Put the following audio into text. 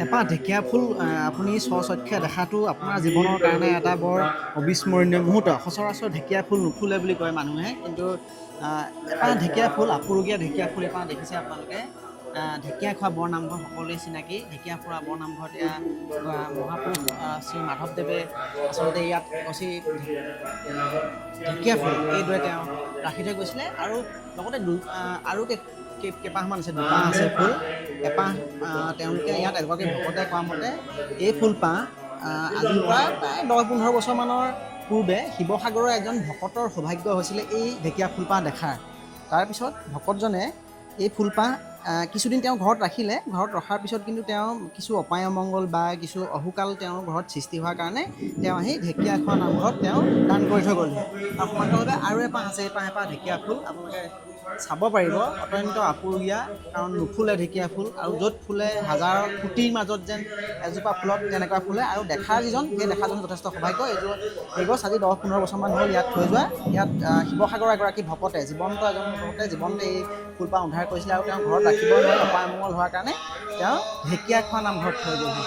এপাহ ঢেকীয়া ফুল আপুনি স্বচক্ষে দেখাটো আপোনাৰ জীৱনৰ কাৰণে এটা বৰ অবিস্মৰণীয় মুহূৰ্ত। সচৰাচৰ ঢেকীয়া ফুল নুফুলে বুলি কয় মানুহে, কিন্তু এপাহ ঢেকীয়া ফুল, আপুৰুগীয়া ঢেকীয়া ফুল এপাহ দেখিছে আপোনালোকে। ঢেকীয়াখোৱা বৰনামঘৰ সকলোৱে চিনাকি। ঢেকীয়াখোৱা বৰনামঘৰত এয়া মহাপুৰুষ শ্ৰী মাধৱদেৱে আচলতে ইয়াত অচি ঢেকীয়া ফুল এইদৰে তেওঁ ৰাখি থৈ গৈছিলে। আৰু লগতে আৰু কেইপাহমান আছে, দুপাহ আছে ফুল। এপাহ তেওঁলোকে ইয়াত এগৰাকী ভকতে কোৱা মতে এই ফুলপাহ আজিৰ পৰা প্ৰায় 10-15 বছৰমানৰ পূৰ্বে শিৱসাগৰৰ এজন ভকতৰ সৌভাগ্য হৈছিলে এই ঢেকীয়া ফুলপাহ দেখাৰ। তাৰপিছত ভকতজনে এই ফুলপাহ কিছুদিন তেওঁ ঘৰত ৰাখিলে। ঘৰত ৰখাৰ পিছত কিন্তু তেওঁ কিছু অপায় অমংগল বা কিছু অহুকাল তেওঁৰ ঘৰত সৃষ্টি হোৱাৰ কাৰণে তেওঁ আহি ঢেকীয়াখোৱা নামঘৰত তেওঁ দান কৰি থৈ গ'লহি। আৰু সমান্তৰালভাৱে আৰু এপাহ আছে, এপাহ ঢেকীয়া ফুল আপোনালোকে চাব পাৰিব। অত্যন্ত আপুৰুগীয়া, কাৰণ নুফুলে ঢেকীয়া ফুল, আৰু য'ত ফুলে হাজাৰ কোটিৰ মাজত যেন এজোপা ফুলত তেনেকুৱা ফুলে। আৰু দেখাৰ যিজন, সেই দেখাজন যথেষ্ট সৌভাগ্য। এই গছ আজি 10-15 বছৰমান হ'ল ইয়াত থৈ যোৱা। ইয়াত শিৱসাগৰৰ এগৰাকী ভকতে, জীৱন্ত এজন ভকতে জীৱন্ত এই ফুলপাহ উদ্ধাৰ কৰিছিলে, আৰু তেওঁ ঘৰত ৰাখিব নোৱাৰি অপায় অমংগল হোৱাৰ কাৰণে তেওঁ ঢেকীয়াখোৱা নামঘৰত থৈ গ'লহি।